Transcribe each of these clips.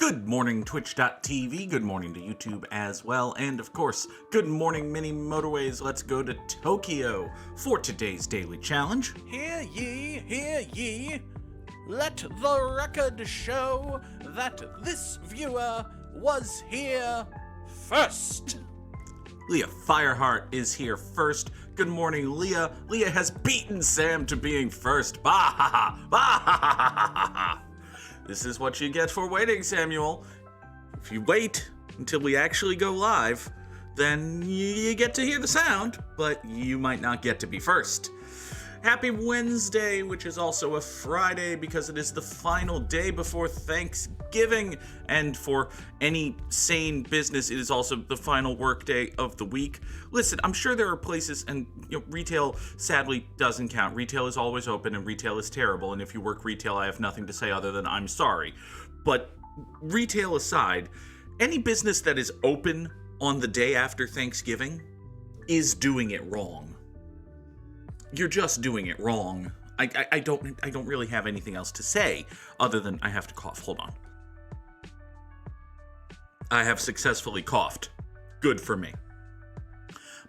Good morning, Twitch.tv. Good morning to YouTube as well. And of course, good morning, mini Motorways. Let's go to Tokyo for today's daily challenge. Hear ye, hear ye. Let the record show that this viewer was here first. Leah Fireheart is here first. Good morning, Leah. Leah has beaten Sam to being first. Bah ha ha, bah ha ha ha ha ha. This is what you get for waiting, Samuel. If you wait until we actually go live, then you get to hear the sound, but you might not get to be first. Happy Wednesday, which is also a Friday because it is the final day before Thanksgiving. And for any sane business, it is also the final work day of the week. Listen, I'm sure there are places, and retail sadly doesn't count. Retail is always open and retail is terrible. And if you work retail, I have nothing to say other than I'm sorry. But retail aside, any business that is open on the day after Thanksgiving is doing it wrong. You're just doing it wrong. I don't really have anything else to say other than I have to cough. Hold on. I have successfully coughed. Good for me.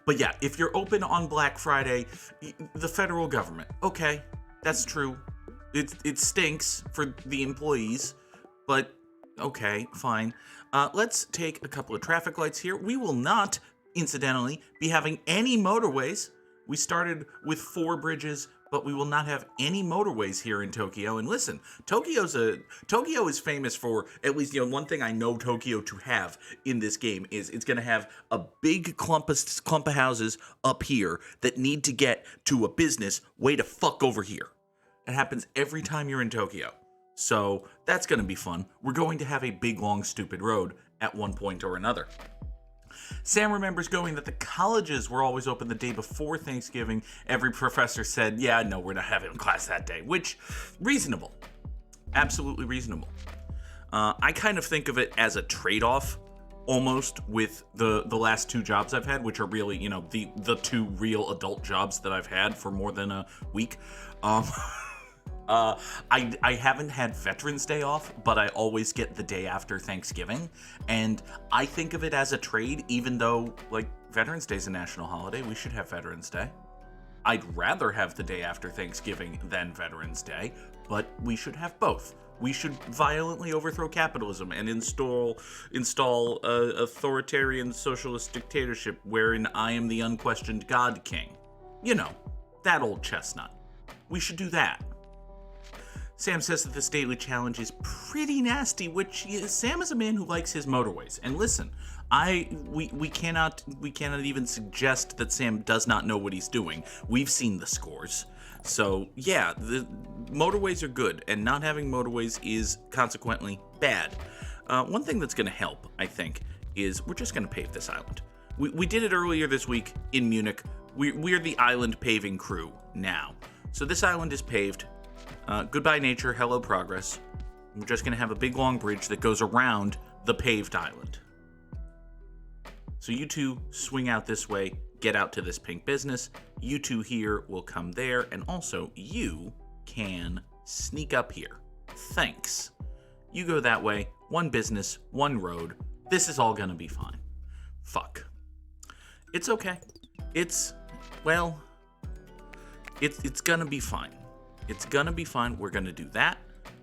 But yeah, if you're open on Black Friday, the federal government, okay, that's true. It stinks for the employees, but okay, fine. Let's take a couple of traffic lights here. We will not, incidentally, be having any motorways. We started with 4 bridges, but we will not have any motorways here in Tokyo. And listen, Tokyo is famous for, at least, one thing I know Tokyo to have in this game is it's going to have a big clump of houses up here that need to get to a business way to fuck over here. It happens every time you're in Tokyo. So that's going to be fun. We're going to have a big, long, stupid road at one point or another. Sam remembers going that the colleges were always open the day before Thanksgiving. Every professor said, yeah, no, we're not having class that day, which, reasonable. Absolutely reasonable. I kind of think of it as a trade-off, almost, with the last 2 jobs I've had, which are really, the 2 real adult jobs that I've had for more than a week. I haven't had Veterans Day off, but I always get the day after Thanksgiving, and I think of it as a trade, even though, Veterans Day is a national holiday. We should have Veterans Day. I'd rather have the day after Thanksgiving than Veterans Day, but we should have both. We should violently overthrow capitalism and install authoritarian socialist dictatorship wherein I am the unquestioned God King. That old chestnut. We should do that. Sam says that this daily challenge is pretty nasty, which Sam is a man who likes his motorways. And listen, we cannot even suggest that Sam does not know what he's doing. We've seen the scores. So yeah, the motorways are good, and not having motorways is consequently bad. One thing that's going to help, I think, is we're just going to pave this island. We did it earlier this week in Munich. We're the island paving crew now. So this island is paved. Goodbye nature, hello progress. We're just going to have a big long bridge that goes around the paved island. So you 2 swing out this way, get out to this pink business. You 2 here will come there, and also you can sneak up here. Thanks. You go that way, 1 business, 1 road. This is all going to be fine. Fuck. It's okay. It's gonna be fine. It's gonna be fine. We're gonna do that,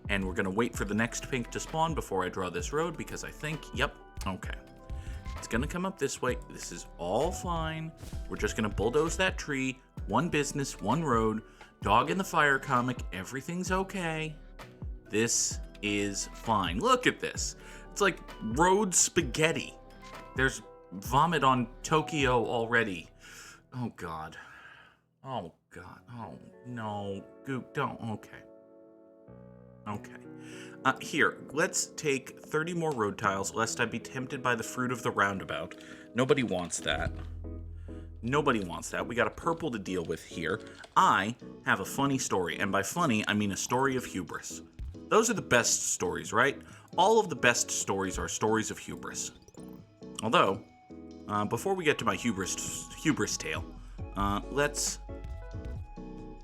and we're gonna wait for the next pink to spawn before I draw this road, because I think, yep, okay. It's gonna come up this way. This is all fine. We're just gonna bulldoze that tree. 1 business, 1 road. Dog in the fire comic. Everything's okay. This is fine. Look at this. It's like road spaghetti. There's vomit on Tokyo already. Oh, God. Oh, God. Oh, no. Goog, don't. Okay. Here, let's take 30 more road tiles, lest I be tempted by the fruit of the roundabout. Nobody wants that. We got a purple to deal with here. I have a funny story, and by funny, I mean a story of hubris. Those are the best stories, right? All of the best stories are stories of hubris. Although, before we get to my hubris tale,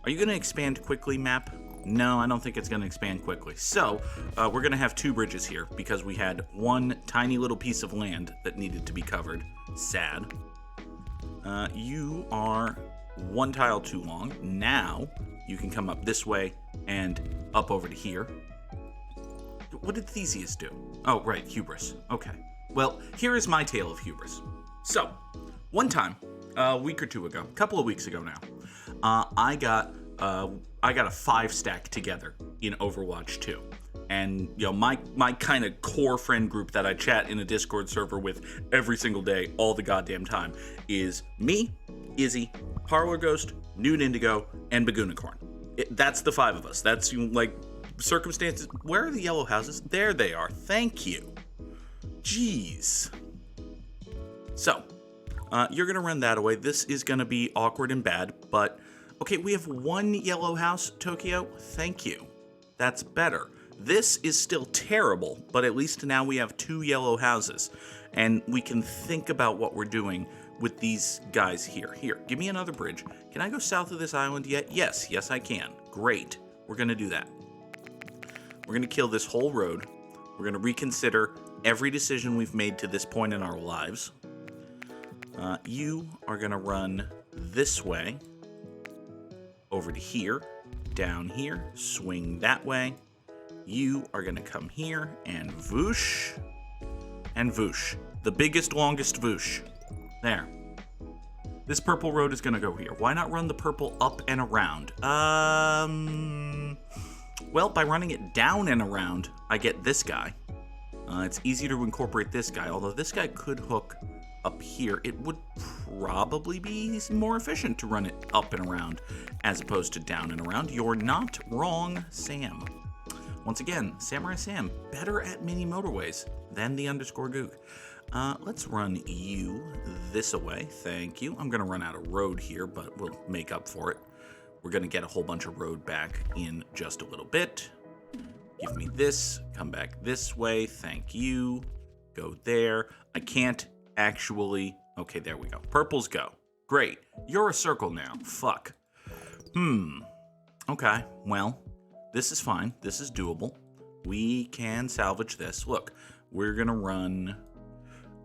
are you going to expand quickly, map? No, I don't think it's going to expand quickly. So, we're going to have 2 bridges here because we had one tiny little piece of land that needed to be covered. Sad. You are 1 tile too long. Now, you can come up this way and up over to here. What did Theseus do? Oh, right, hubris. Okay. Well, here is my tale of hubris. So, one time, a week or 2 ago, a couple of weeks ago now, I got a 5 stack together in Overwatch 2. And, you know, my kind of core friend group that I chat in a Discord server with every single day, all the goddamn time, is me, Izzy, Parlor Ghost, Nude Indigo, and Bagoonicorn. That's the 5 of us. That's, like, circumstances. Where are the yellow houses? There they are. Thank you. Jeez. So, you're going to run that away. This is going to be awkward and bad, but... Okay, we have 1 yellow house, Tokyo. Thank you. That's better. This is still terrible, but at least now we have 2 yellow houses, and we can think about what we're doing with these guys here. Here, give me another bridge. Can I go south of this island yet? Yes, I can. Great. We're going to do that. We're going to kill this whole road. We're going to reconsider every decision we've made to this point in our lives. You are going to run this way. Over to here, down here, swing that way. You are going to come here and voosh, and voosh. The biggest, longest voosh. There. This purple road is going to go here. Why not run the purple up and around? Well, by running it down and around, I get this guy. It's easier to incorporate this guy, although this guy could hook up here. It would probably be more efficient to run it up and around as opposed to down and around. You're not wrong, Sam. Once again, Samurai Sam, better at mini motorways than the _Goog. Let's run you this away. Thank you. I'm going to run out of road here, but we'll make up for it. We're going to get a whole bunch of road back in just a little bit. Give me this. Come back this way. Thank you. Go there. I can't actually... Okay, there we go. Purples go. Great. You're a circle now. Fuck. Okay, well, this is fine. This is doable. We can salvage this. Look, we're going to run...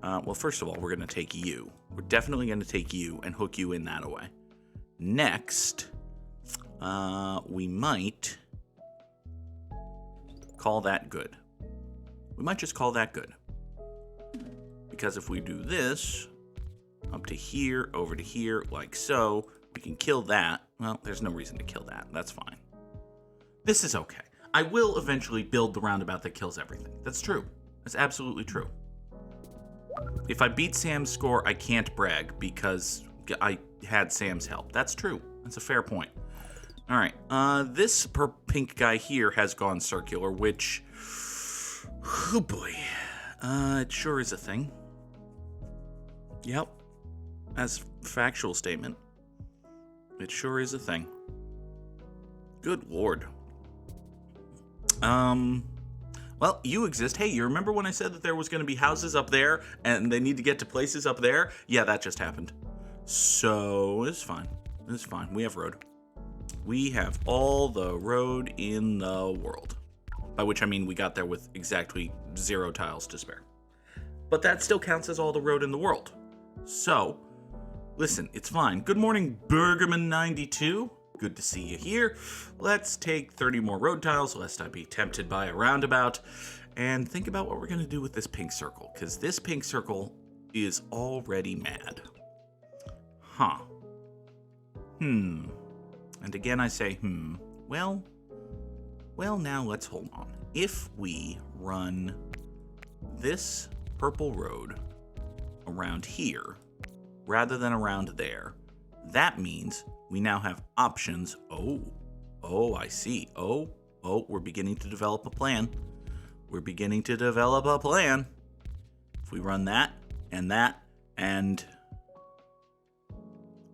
well, first of all, we're going to take you. We're definitely going to take you and hook you in that way. Next, we might call that good. We might just call that good. Because if we do this, up to here, over to here, like so, we can kill that. Well, there's no reason to kill that. That's fine. This is okay. I will eventually build the roundabout that kills everything. That's true. That's absolutely true. If I beat Sam's score, I can't brag because I had Sam's help. That's true. That's a fair point. All right. This pink guy here has gone circular, which... Oh, boy. It sure is a thing. Yep. As factual statement, it sure is a thing. Good lord. Well, you exist. Hey, you remember when I said that there was going to be houses up there and they need to get to places up there? Yeah, that just happened. So, it's fine. It's fine. We have road. We have all the road in the world. By which I mean we got there with exactly 0 tiles to spare. But that still counts as all the road in the world. So, listen, it's fine. Good morning, Bergerman92. Good to see you here. Let's take 30 more road tiles, lest I be tempted by a roundabout, and think about what we're going to do with this pink circle, because this pink circle is already mad. Huh. And again I say, Well, now let's hold on. If we run this purple road around here, rather than around there, that means we now have options. Oh, I see. Oh, we're beginning to develop a plan. We're beginning to develop a plan. If we run that, and...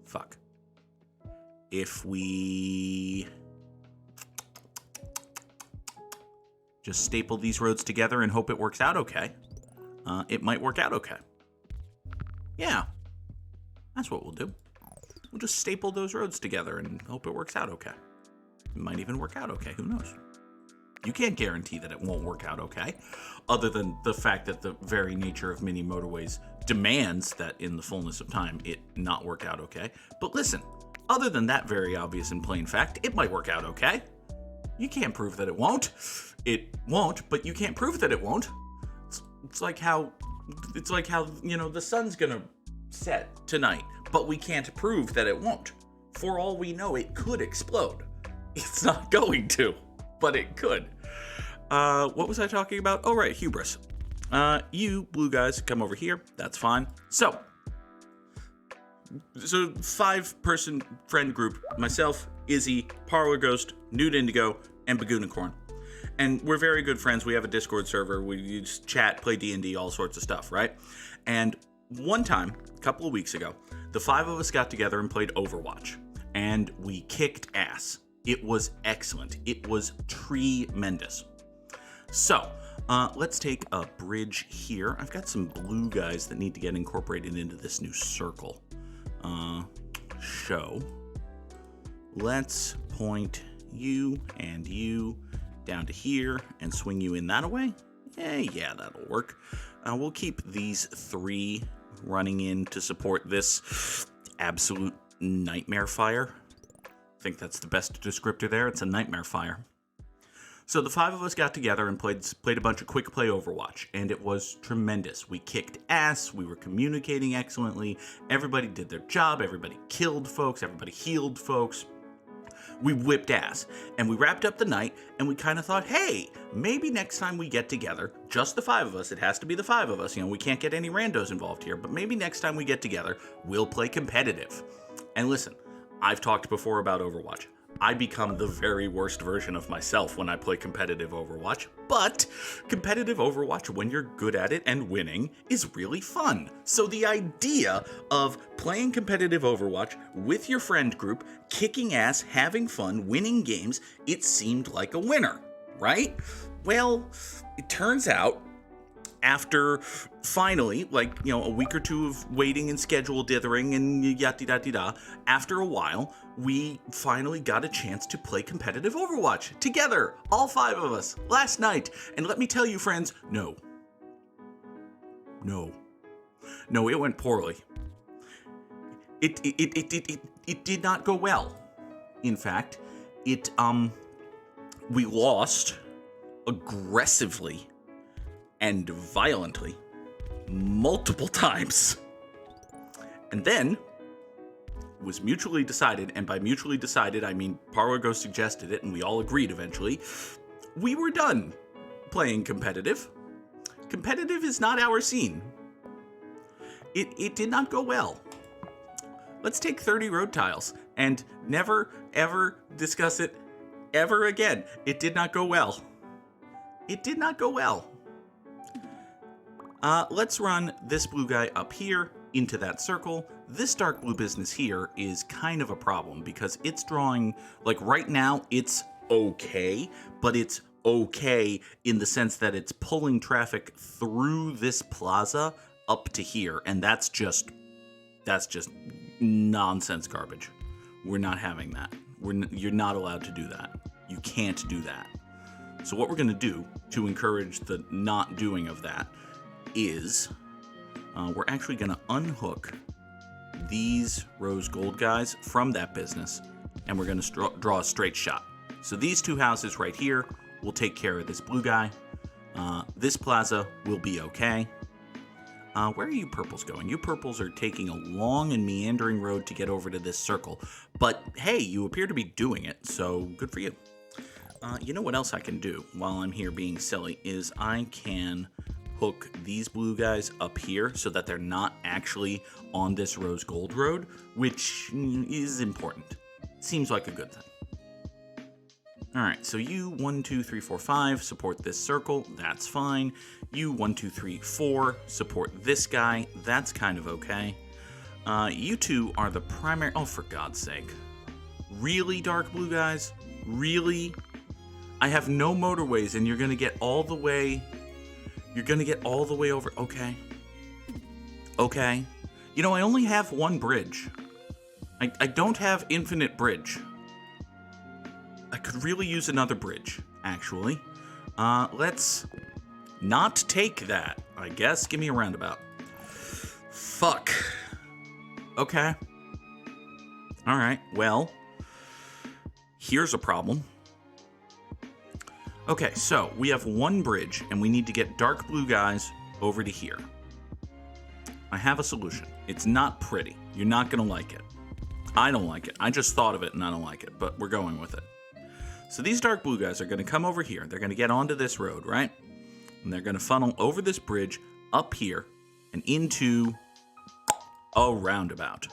Fuck. If we... just staple these roads together and hope it works out okay, it might work out okay. Yeah. That's what we'll do. We'll just staple those roads together and hope it works out okay. It might even work out okay. Who knows? You can't guarantee that it won't work out okay, other than the fact that the very nature of mini motorways demands that in the fullness of time it not work out okay. But listen, other than that very obvious and plain fact, it might work out okay. You can't prove that it won't. It won't, but you can't prove that it won't. It's like how the sun's gonna set tonight, but we can't prove that it won't. For all we know, it could explode. It's not going to, but it could. What was I talking about? Oh, right, hubris. You blue guys come over here. That's fine. So 5-person friend group: myself, Izzy, Parlor Ghost, Nude Indigo, and Bagoonicorn. And we're very good friends. We have a Discord server. We just chat, play D&D, all sorts of stuff, right? And one time, a couple of weeks ago, the 5 of us got together and played Overwatch. And we kicked ass. It was excellent. It was tremendous. So, let's take a bridge here. I've got some blue guys that need to get incorporated into this new circle. Let's point you and you down to here and swing you in that way. Yeah, that'll work. We'll keep these 3 running in to support this absolute nightmare fire. I think that's the best descriptor there. It's a nightmare fire. So the 5 of us got together and played a bunch of quick play Overwatch, and it was tremendous. We kicked ass, we were communicating excellently, everybody did their job, everybody killed folks, everybody healed folks. We whipped ass, and we wrapped up the night, and we kind of thought, hey, maybe next time we get together, just the 5 of us, it has to be the 5 of us, we can't get any randos involved here, but maybe next time we get together, we'll play competitive. And listen, I've talked before about Overwatch. I become the very worst version of myself when I play competitive Overwatch, but competitive Overwatch, when you're good at it and winning, is really fun. So the idea of playing competitive Overwatch with your friend group, kicking ass, having fun, winning games, it seemed like a winner, right? Well, it turns out, after finally, a week or 2 of waiting and schedule dithering and yada-da-da-da, after a while, we finally got a chance to play competitive Overwatch together, all 5 of us, last night. And let me tell you, friends, no, it went poorly. It did not go well. In fact, we lost aggressively and violently multiple times. And then it was mutually decided, and by mutually decided, I mean Parwago suggested it and we all agreed eventually, we were done playing competitive. Competitive is not our scene. It did not go well. Let's take 30 road tiles and never, ever discuss it ever again. It did not go well. It did not go well. Let's run this blue guy up here into that circle. This dark blue business here is kind of a problem because it's drawing, right now it's okay, but it's okay in the sense that it's pulling traffic through this plaza up to here, and that's just nonsense garbage. We're not having that. You're not allowed to do that. You can't do that. So what we're going to do to encourage the not doing of that is we're actually going to unhook these rose gold guys from that business, and we're going to draw a straight shot. So these 2 houses right here will take care of this blue guy. This plaza will be okay. Where are you purples going? You purples are taking a long and meandering road to get over to this circle. But hey, you appear to be doing it, so good for you. You know what else I can do while I'm here being silly is I can hook these blue guys up here so that they're not actually on this rose gold road, which is important. Seems like a good thing. All right, so you 1, 2, 3, 4, 5 support this circle. That's fine. You 1, 2, 3, 4 support this guy. That's kind of okay. You 2 are the primary. Oh, for God's sake! Really, dark blue guys? Really? I have no motorways, and you're gonna get all the way. You're gonna get all the way over. Okay. Okay. You know, I only have 1 bridge. I don't have infinite bridge. I could really use another bridge, actually. Let's not take that, I guess. Give me a roundabout. Fuck. Okay. All right, well, here's a problem. Okay, so we have one bridge, and we need to get dark blue guys over to here. I have a solution. It's not pretty. You're not going to like it. I don't like it. I just thought of it, and I don't like it, but we're going with it. So these dark blue guys are going to come over here. They're going to get onto this road, right? And they're going to funnel over this bridge up here and into a roundabout.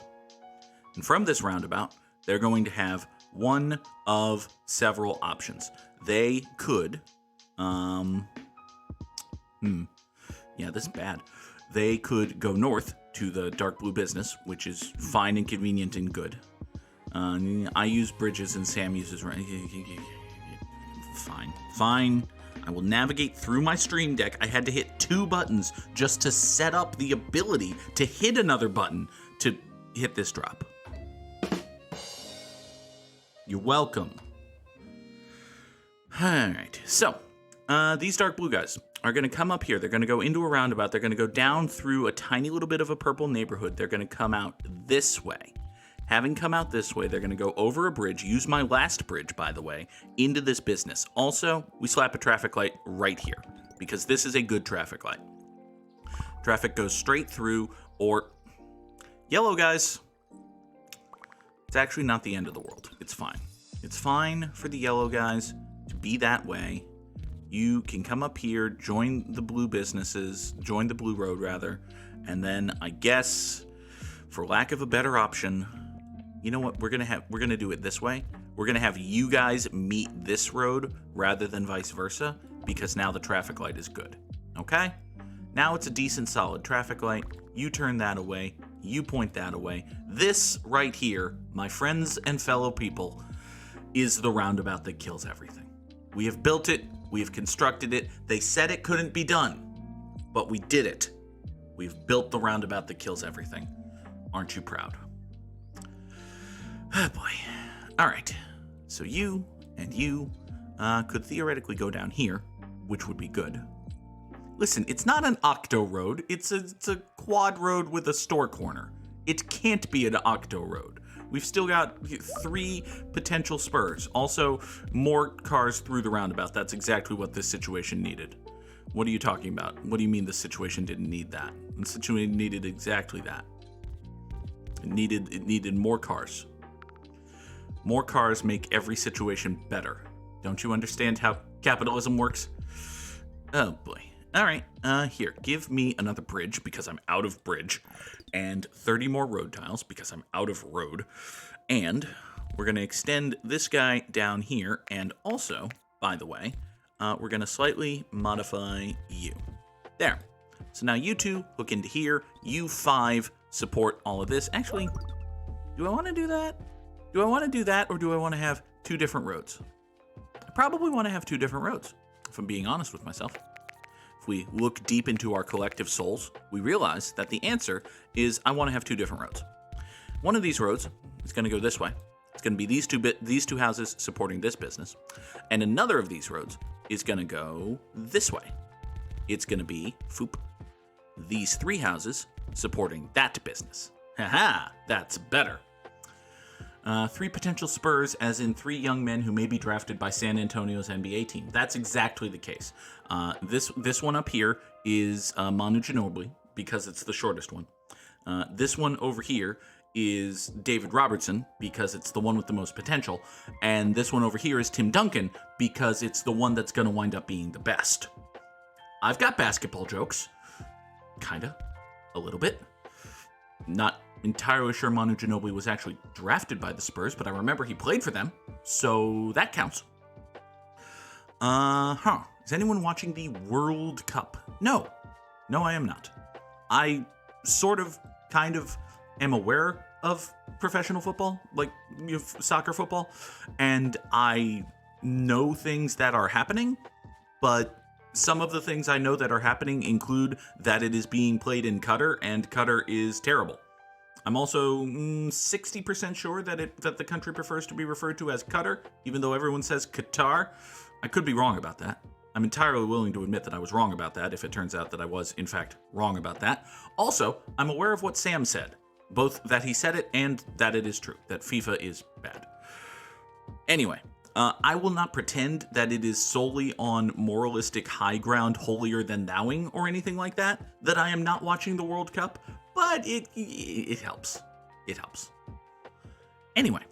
And from this roundabout, they're going to have one of several options. They could, yeah, this is bad. They could go north to the dark blue business, which is fine and convenient and good. I use bridges and Sam uses... Fine. I will navigate through my Stream Deck. I had to hit 2 buttons just to set up the ability to hit another button to hit this drop. You're welcome. Alright, so, these dark blue guys are going to come up here. They're going to go into a roundabout. They're going to go down through a tiny little bit of a purple neighborhood. They're going to come out this way. Having come out this way, they're going to go over a bridge, use my last bridge, by the way, into this business. Also, we slap a traffic light right here, because this is a good traffic light. Traffic goes straight through, or... Yellow guys. It's actually not the end of the world. It's fine. It's fine for the yellow guys to be that way. You can come up here, join the blue businesses, join the blue road rather, and then I guess, for lack of a better option, you know what, we're gonna do it this way. We're gonna have you guys meet this road rather than vice versa, because now the traffic light is good. Okay? Now it's a decent solid traffic light. You turn that away, you point that away. This right here, my friends and fellow people, is the roundabout that kills everything. We have built it. We have constructed it. They said it couldn't be done, but we did it. We've built the roundabout that kills everything. Aren't you proud? Oh boy. All right. So you and you could theoretically go down here, which would be good. Listen, it's not an octo road. It's a quad road with a store corner. It can't be an octo road. We've still got 3 potential spurs. Also, more cars through the roundabout. That's exactly what this situation needed. What are you talking about? What do you mean the situation didn't need that? The situation needed exactly that. It needed more cars. More cars make every situation better. Don't you understand how capitalism works? Oh boy. All right, here, give me another bridge because I'm out of bridge, and 30 more road tiles because I'm out of road, and we're going to extend this guy down here, and also, by the way, we're going to slightly modify you. There. So now you 2 hook into here, you 5 support all of this. Actually, do I want to do that? Do I want to do that, or do I want to have 2 different roads? I probably want to have 2 different roads, if I'm being honest with myself. We look deep into our collective souls, we realize that the answer is I want to have 2 different roads. One of these roads is going to go this way. It's going to be these two houses supporting this business. And another of these roads is going to go this way. It's going to be these 3 houses supporting that business. Haha, that's better. 3 potential spurs, as in 3 young men who may be drafted by San Antonio's NBA team. That's exactly the case. This one up here is Manu Ginobili, because it's the shortest one. This one over here is David Robertson, because it's the one with the most potential. And this one over here is Tim Duncan, because it's the one that's going to wind up being the best. I've got basketball jokes. Kinda. A little bit. Not entirely sure Manu Ginobili was actually drafted by the Spurs, but I remember he played for them, so that counts. Is anyone watching the World Cup? No, I am not. I kind of am aware of professional football, like soccer football, and I know things that are happening, but some of the things I know that are happening include that it is being played in Qatar, and Qatar is terrible. I'm also 60% sure that the country prefers to be referred to as Qatar, even though everyone says Qatar. I could be wrong about that. I'm entirely willing to admit that I was wrong about that if it turns out that I was, in fact, wrong about that. Also, I'm aware of what Sam said, both that he said it and that it is true, that FIFA is bad. Anyway, I will not pretend that it is solely on moralistic high ground, holier than thouing or anything like that I am not watching the World Cup, but it helps. It helps. Anyway,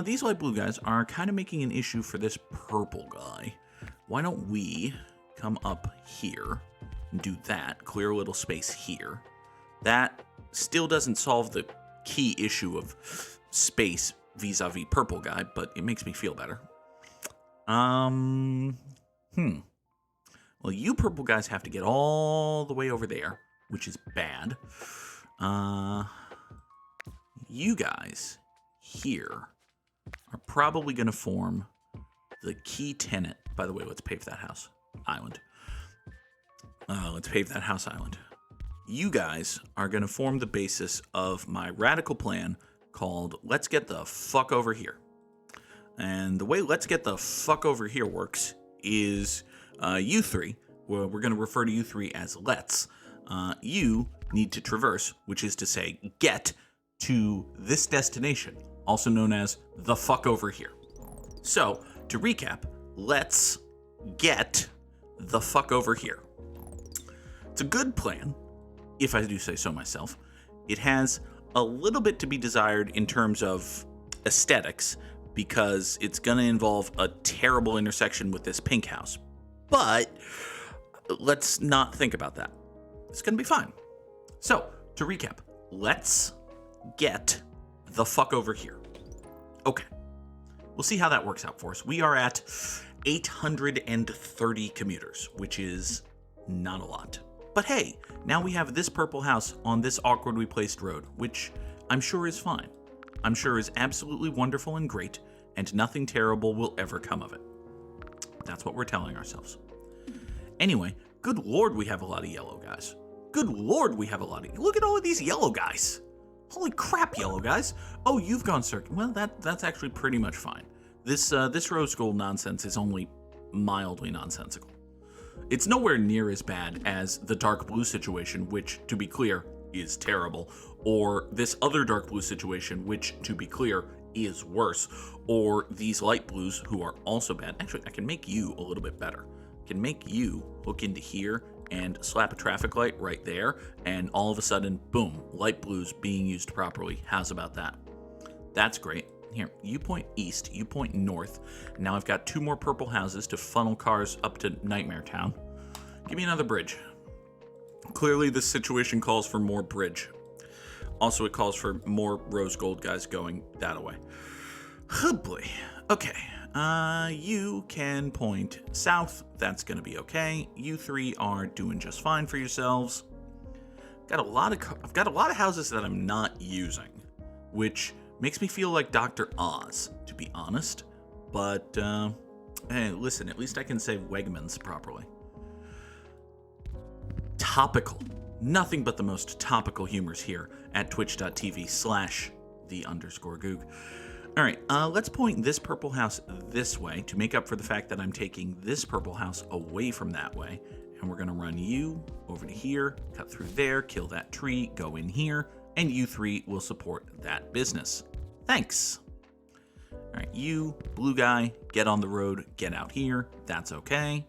these light blue guys are kind of making an issue for this purple guy. Why don't we come up here and do that, clear a little space here. That still doesn't solve the key issue of space vis-a-vis purple guy, but it makes me feel better. Well, you purple guys have to get all the way over there, which is bad. You guys here are probably going to form the key tenant. By the way, let's pave that house island. Let's pave that house island. You guys are going to form the basis of my radical plan called Let's Get the Fuck Over Here. And the way Let's Get the Fuck Over Here works is you three, well, we're going to refer to you three as Let's. You need to traverse, which is to say get to this destination, also known as the fuck over here. So, to recap, let's get the fuck over here. It's a good plan, if I do say so myself. It has a little bit to be desired in terms of aesthetics, because it's going to involve a terrible intersection with this pink house. But let's not think about that. It's going to be fine. So, to recap, let's get the fuck over here. Okay. We'll see how that works out for us. We are at 830 commuters, which is not a lot. But hey, now we have this purple house on this awkwardly placed road, which I'm sure is fine. I'm sure is absolutely wonderful and great, and nothing terrible will ever come of it. That's what we're telling ourselves. Anyway, good lord, we have a lot of yellow guys. Good lord, we have a lot of... Look at all of these yellow guys. Holy crap, yellow guys. Oh, you've gone circuit. Well, that's actually pretty much fine. This rose gold nonsense is only mildly nonsensical. It's nowhere near as bad as the dark blue situation, which, to be clear, is terrible, or this other dark blue situation, which, to be clear, is worse, or these light blues, who are also bad. Actually, I can make you a little bit better. I can make you hook into here and slap a traffic light right there, and all of a sudden, boom, light blues being used properly. How's about that? That's great. Here, you point east, you point north. Now I've got 2 more purple houses to funnel cars up to Nightmare Town. Give me another bridge. Clearly, this situation calls for more bridge. Also, it calls for more rose gold guys going that way. Oh boy. Okay. You can point south. That's going to be okay. You 3 are doing just fine for yourselves. I've got a lot of houses that I'm not using, which makes me feel like Dr. Oz, to be honest. But, hey, listen, at least I can say Wegmans properly. Topical. Nothing but the most topical humors here at twitch.tv/the_Goog. All right, let's point this purple house this way to make up for the fact that I'm taking this purple house away from that way. And we're going to run you over to here, cut through there, kill that tree, go in here, and you 3 will support that business. Thanks. All right, you, blue guy, get on the road, get out here. That's okay.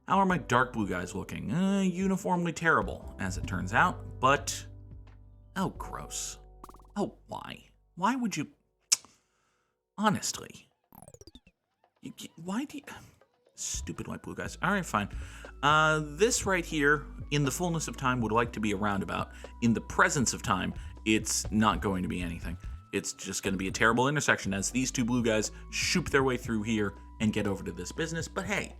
How are my dark blue guys looking? Uniformly terrible, as it turns out, but... Oh, gross. Oh, why? Why would you... Honestly. Why do you... Stupid white blue guys. All right, fine. This right here, in the fullness of time, would like to be a roundabout. In the presence of time, it's not going to be anything. It's just going to be a terrible intersection as these 2 blue guys shoop their way through here and get over to this business. But hey,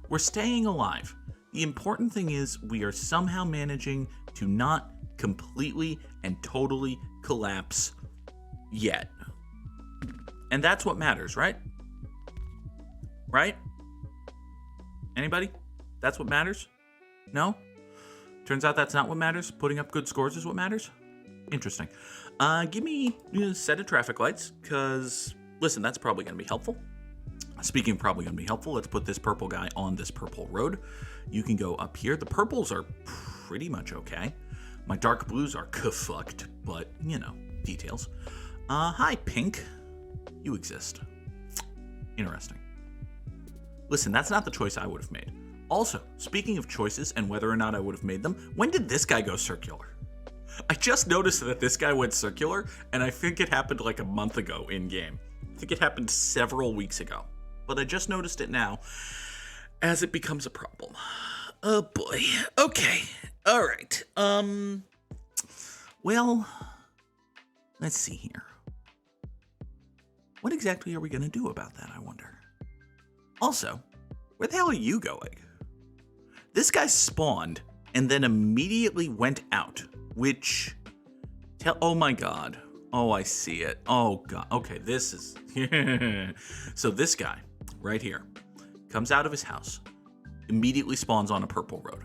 we're staying alive. The important thing is we are somehow managing to not completely and totally collapse yet. And that's what matters, right? Right? Anybody? That's what matters? No? Turns out that's not what matters. Putting up good scores is what matters? Interesting. Give me a set of traffic lights, because, listen, that's probably going to be helpful. Speaking of probably going to be helpful, let's put this purple guy on this purple road. You can go up here. The purples are pretty much okay. My dark blues are fucked, but, you know, details. Hi, pink. You exist. Interesting. Listen, that's not the choice I would have made. Also, speaking of choices and whether or not I would have made them, when did this guy go circular? I just noticed that this guy went circular, and I think it happened like a month ago in-game. I think it happened several weeks ago. But I just noticed it now as it becomes a problem. Oh boy. Okay. All right. Well, let's see here. What exactly are we going to do about that, I wonder? Also, where the hell are you going? This guy spawned and then immediately went out, which... Oh my god. Oh, I see it. Oh god. Okay, this is... So this guy, right here, comes out of his house, immediately spawns on a purple road.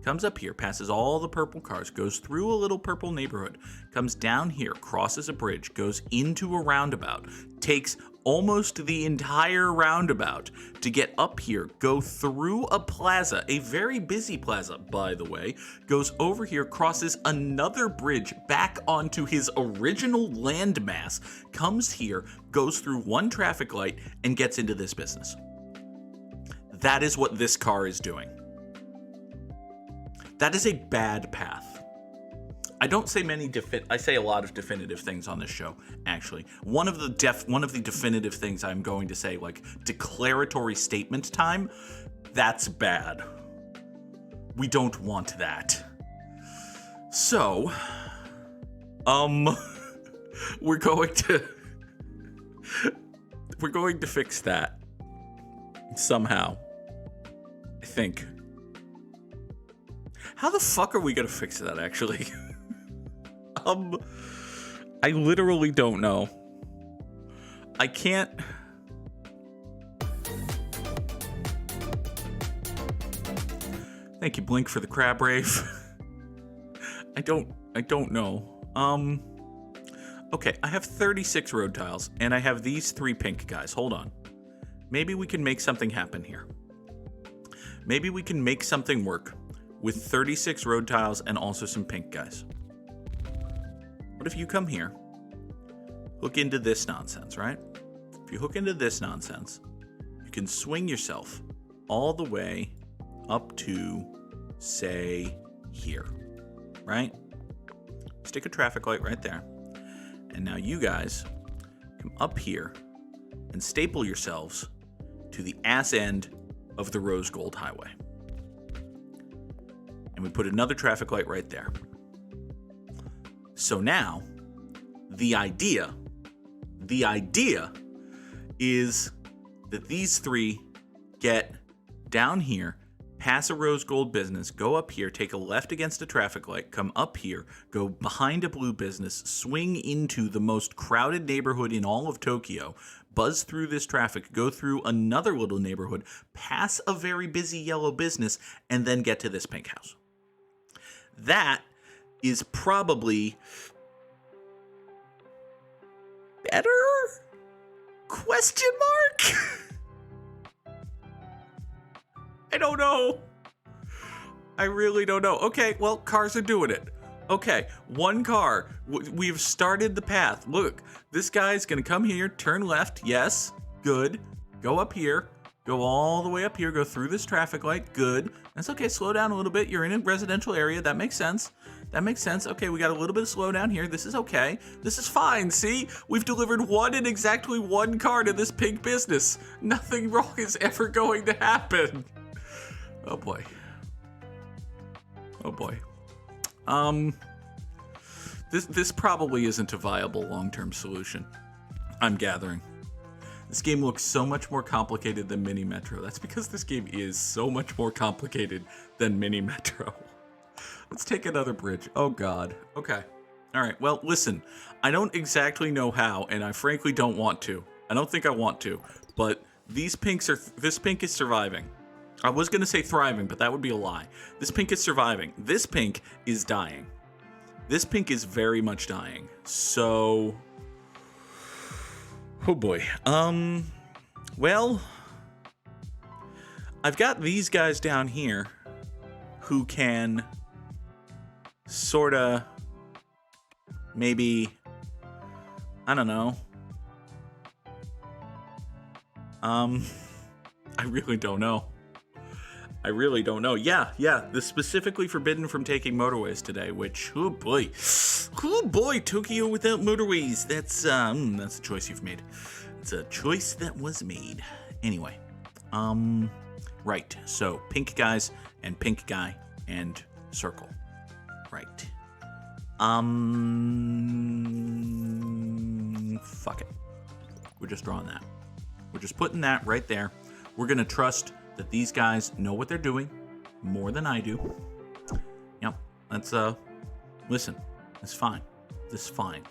Comes up here, passes all the purple cars, goes through a little purple neighborhood, comes down here, crosses a bridge, goes into a roundabout, takes almost the entire roundabout to get up here, go through a plaza, a very busy plaza, by the way, goes over here, crosses another bridge back onto his original landmass, comes here, goes through one traffic light, and gets into this business. That is what this car is doing. That is a bad path. I don't say I say a lot of definitive things on this show, actually. One of the definitive things I'm going to say, like declaratory statement time, that's bad. We don't want that. So, we're going to fix that somehow. I think. How the fuck are we gonna fix that, actually? I literally don't know. I can't... Thank you, Blink, for the crab rave. I don't know. Okay, I have 36 road tiles, and I have these 3 pink guys. Hold on. Maybe we can make something happen here. Maybe we can make something work with 36 road tiles and also some pink guys. What if you come here, hook into this nonsense, right? If you hook into this nonsense, you can swing yourself all the way up to, say, here, right? Stick a traffic light right there. And now you guys come up here and staple yourselves to the ass end of the Rose Gold Highway. And we put another traffic light right there. So now, the idea is that these 3 get down here, pass a rose gold business, go up here, take a left against a traffic light, come up here, go behind a blue business, swing into the most crowded neighborhood in all of Tokyo, buzz through this traffic, go through another little neighborhood, pass a very busy yellow business, and then get to this pink house. That is probably better? Question mark? I don't know. I really don't know. Okay, well, cars are doing it. Okay, one car. We've started the path. Look, this guy's gonna come here, turn left. Yes, good. Go up here. Go all the way up here. Go through this traffic light. Good. That's okay. Slow down a little bit. You're in a residential area. That makes sense. That makes sense. Okay, we got a little bit of slowdown here. This is okay. This is fine. See? We've delivered exactly one car to this pink business. Nothing wrong is ever going to happen. Oh boy. Oh boy. This probably isn't a viable long-term solution, I'm gathering. This game looks so much more complicated than Mini Metro. That's because this game is so much more complicated than Mini Metro. Let's take another bridge. Oh god. Okay. Alright, well, listen. I don't exactly know how, and I frankly don't want to. I don't think I want to, but this pink is surviving. I was gonna say thriving, but that would be a lie. This pink is surviving. This pink is dying. This pink is very much dying. So, oh boy. Well, I've got these guys down here who can sorta maybe, I don't know. I really don't know. Yeah, this specifically forbidden from taking motorways today, which, oh boy, Tokyo without motorways. That's a choice you've made. It's a choice that was made. Anyway, right. So pink guys and pink guy and circle. Right. Fuck it. We're just drawing that. We're just putting that right there. We're gonna trust that these guys know what they're doing more than I do. Yep. That's listen. It's fine. This is fine.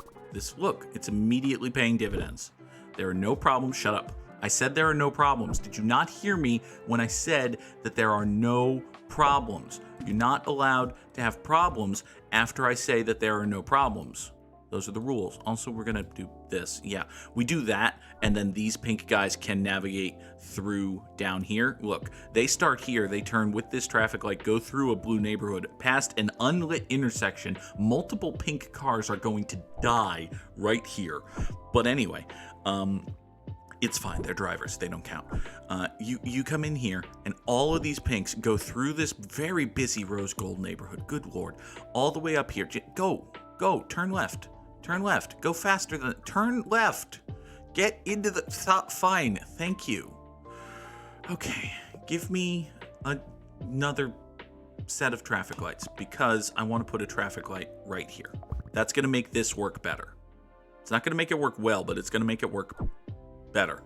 Look, it's immediately paying dividends. There are no problems. Shut up. I said there are no problems. Did you not hear me when I said that there are no problems? You're not allowed to have problems after I say that there are no problems. Those are the rules. Also, we're going to do this. Yeah, we do that, and then these pink guys can navigate through down here. Look, they start here. They turn with this traffic light, go through a blue neighborhood, past an unlit intersection. Multiple pink cars are going to die right here. But anyway, it's fine. They're drivers. They don't count. You come in here, and all of these pinks go through this very busy rose gold neighborhood. Good Lord. All the way up here. Go. Turn left. Turn left. Go faster than... Turn left. Get into the... Fine. Thank you. Okay. Give me another set of traffic lights, because I want to put a traffic light right here. That's going to make this work better. It's not going to make it work well, but it's going to make it work better.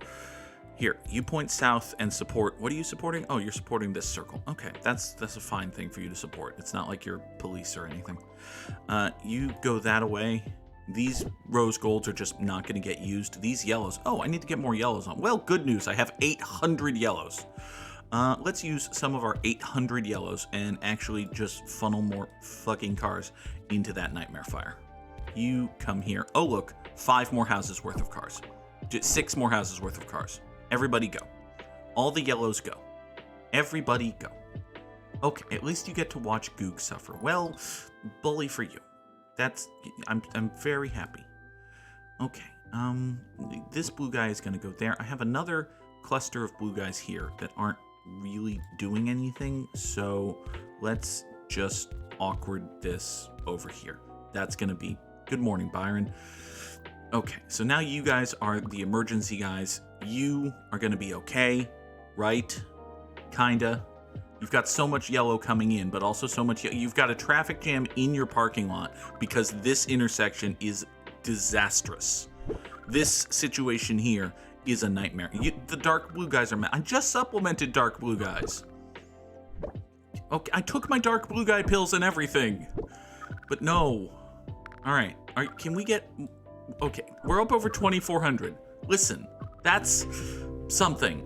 Here, you point south and support... What are you supporting? Oh, you're supporting this circle. Okay, that's a fine thing for you to support. It's not like you're police or anything. You go that away. These rose golds are just not going to get used. These yellows... Oh, I need to get more yellows on. Well, good news. I have 800 yellows. Let's use some of our 800 yellows and actually just funnel more fucking cars into that nightmare fire. You come here. Oh, look. 5 more houses worth of cars. Just 6 more houses worth of cars. Everybody go. All the yellows go. Everybody go. Okay, at least you get to watch Goog suffer. Well, bully for you. I'm very happy. Okay, this blue guy is gonna go there. I have another cluster of blue guys here that aren't really doing anything, so let's just awkward this over here. That's gonna be... Good morning, Byron. Okay, so now you guys are the emergency guys. You are gonna be okay, right? Kinda. You've got so much yellow coming in, but also so much... You've got a traffic jam in your parking lot because this intersection is disastrous. This situation here is a nightmare. The dark blue guys are... I just supplemented dark blue guys. Okay, I took my dark blue guy pills and everything. But no. All right, can we get... Okay, we're up over 2,400. Listen, that's something.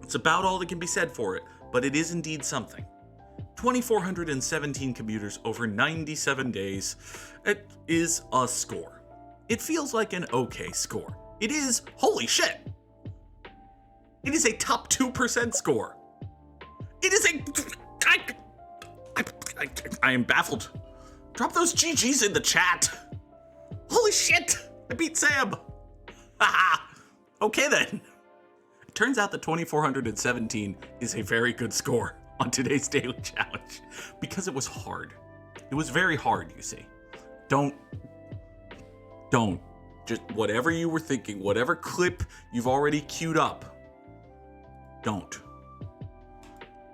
It's about all that can be said for it, but it is indeed something. 2,417 commuters over 97 days. It is a score. It feels like an okay score. It is, holy shit! It is a top 2% score. It is I am baffled. Drop those GGs in the chat. Holy shit! I beat Sam! Haha! Okay then. It turns out that 2,417 is a very good score on today's daily challenge because it was hard. It was very hard, you see. Don't. Just whatever you were thinking, whatever clip you've already queued up, don't.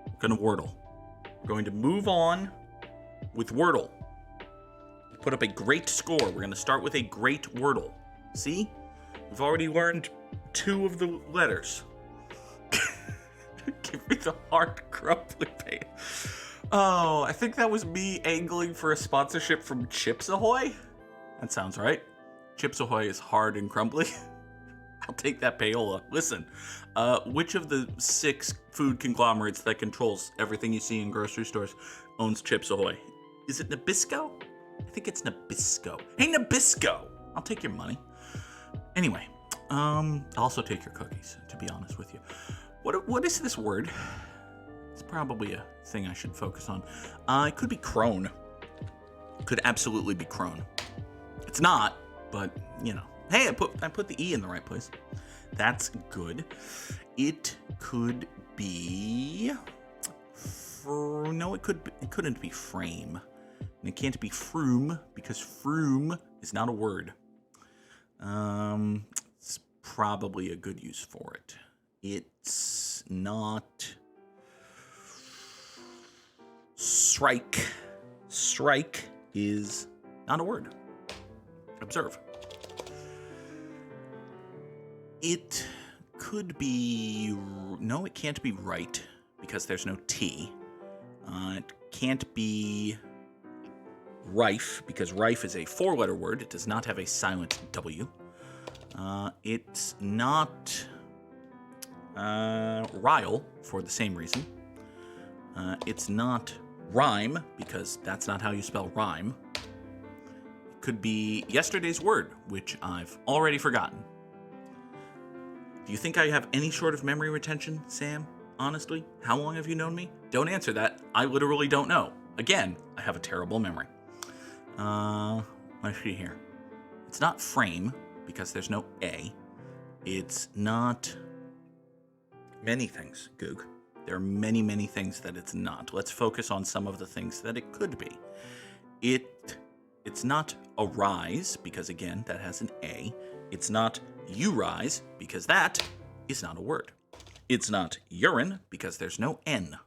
We're gonna Wordle. We're going to move on with Wordle. Put up a great score. We're going to start with a great Wordle. See? We've already learned 2 of the letters. Give me the hard crumbly pain. Oh, I think that was me angling for a sponsorship from Chips Ahoy. That sounds right. Chips Ahoy is hard and crumbly. I'll take that payola. Listen, which of the 6 food conglomerates that controls everything you see in grocery stores owns Chips Ahoy? Is it Nabisco? I think it's Nabisco. Hey, Nabisco! I'll take your money. Anyway, I'll also take your cookies, to be honest with you. What is this word? It's probably a thing I should focus on. It could be crone. Could absolutely be crone. It's not, but, you know. Hey, I put the E in the right place. That's good. It could be... No, it couldn't be frame. And it can't be froom, because froom is not a word. It's probably a good use for it. It's not... Strike. Strike is not a word. Observe. It could be... No, it can't be right, because there's no T. It can't be rife, because rife is a four-letter word. It does not have a silent W. It's not rile, for the same reason. It's not rhyme, because that's not how you spell rhyme. It could be yesterday's word, which I've already forgotten. Do you think I have any sort of memory retention, Sam? Honestly? How long have you known me? Don't answer that. I literally don't know. Again, I have a terrible memory. Let's see here. It's not frame, because there's no A. It's not many things, Goog. There are many, many things that it's not. Let's focus on some of the things that it could be. It's not arise, because again, that has an A. It's not you rise, because that is not a word. It's not urine, because there's no N.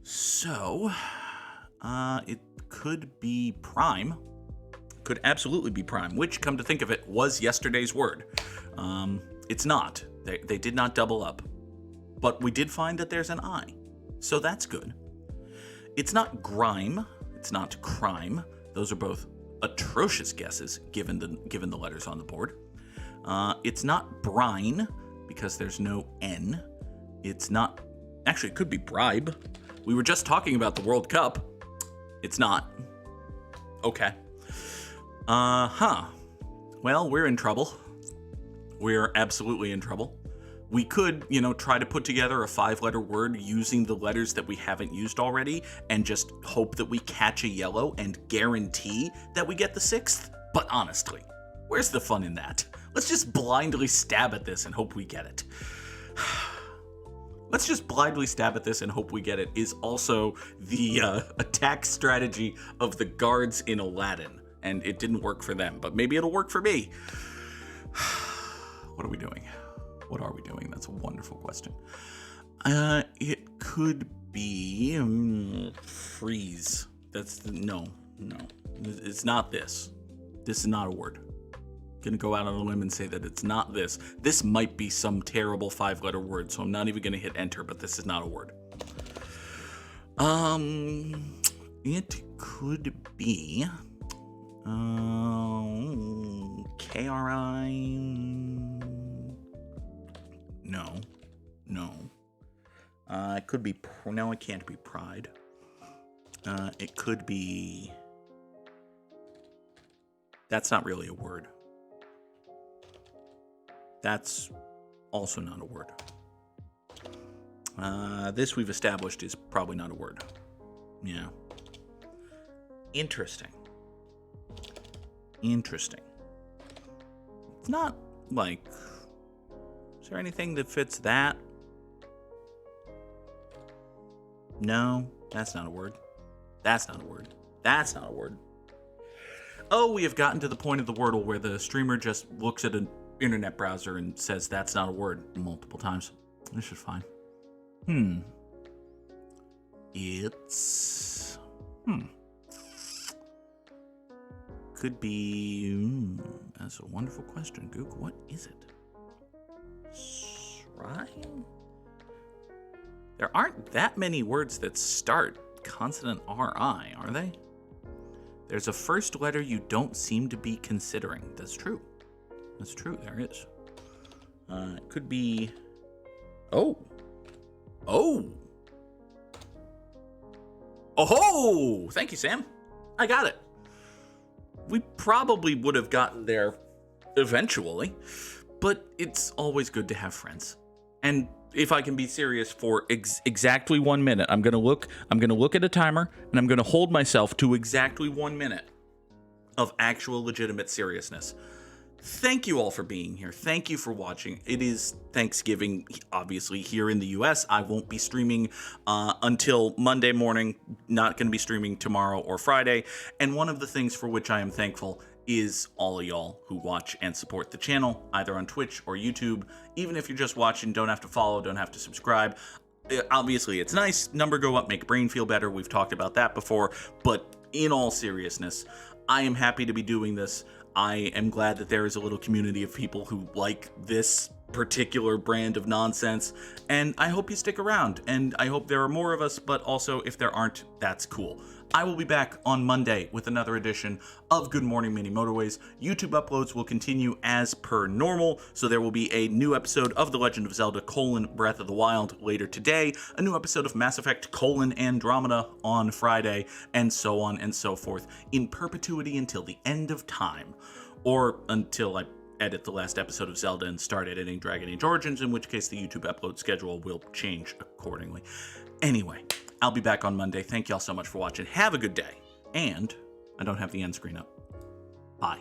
So, it could be prime. Could absolutely be prime, which, come to think of it, was yesterday's word. It's not. They did not double up. But we did find that there's an I. So that's good. It's not grime. It's not crime. Those are both atrocious guesses, given the letters on the board. It's not brine, because there's no N. It's not... Actually, it could be bribe. We were just talking about the World Cup. It's not. Okay. Well, we're in trouble. We're absolutely in trouble. We could, try to put together a 5-letter word using the letters that we haven't used already and just hope that we catch a yellow and guarantee that we get the 6th. But honestly, where's the fun in that? Let's just blindly stab at this and hope we get it. Let's just blindly stab at this and hope we get it is also the attack strategy of the guards in Aladdin. And it didn't work for them, but maybe it'll work for me. What are we doing? What are we doing? That's a wonderful question. It could be freeze. No. It's not this. This is not a word. Gonna go out on a limb and say that it's not this. This might be some terrible 5-letter word, so I'm not even gonna hit enter, but this is not a word. It could be KRI. No. It could be, no, it can't be pride. It could be, that's not really a word. That's also not a word. This we've established is probably not a word. Yeah. Interesting. It's not like... Is there anything that fits that? No, that's not a word. That's not a word. That's not a word. Oh, we have gotten to the point of the Wordle where the streamer just looks at an internet browser and says that's not a word multiple times. This is fine. It's... Could be... That's a wonderful question, Goog. What is it? Shrine? There aren't that many words that start consonant R-I, are they? There's a first letter you don't seem to be considering. That's true. That's true, there is. It could be... Oh! Oh! Thank you, Sam. I got it. we probably would have gotten there eventually, but it's always good to have friends. And if I can be serious for exactly 1 minute, I'm gonna look at a timer, and I'm gonna hold myself to exactly 1 minute of actual legitimate seriousness. Thank you all for being here. Thank you for watching. It is Thanksgiving, obviously, here in the US. I won't be streaming until Monday morning. Not going to be streaming tomorrow or Friday. And one of the things for which I am thankful is all of y'all who watch and support the channel, either on Twitch or YouTube. Even if you're just watching, don't have to follow, don't have to subscribe. Obviously, it's nice. Number go up, make brain feel better. We've talked about that before. But in all seriousness, I am happy to be doing this. I am glad that there is a little community of people who like this particular brand of nonsense, and I hope you stick around, and I hope there are more of us, but also if there aren't, that's cool. I will be back on Monday with another edition of Good Morning Mini Motorways. YouTube uploads will continue as per normal, so there will be a new episode of The Legend of Zelda: Breath of the Wild later today, a new episode of Mass Effect: Andromeda on Friday, and so on and so forth, in perpetuity until the end of time, or until I edit the last episode of Zelda and start editing Dragon Age Origins, in which case the YouTube upload schedule will change accordingly. Anyway, I'll be back on Monday. Thank y'all so much for watching. Have a good day. And I don't have the end screen up. Bye.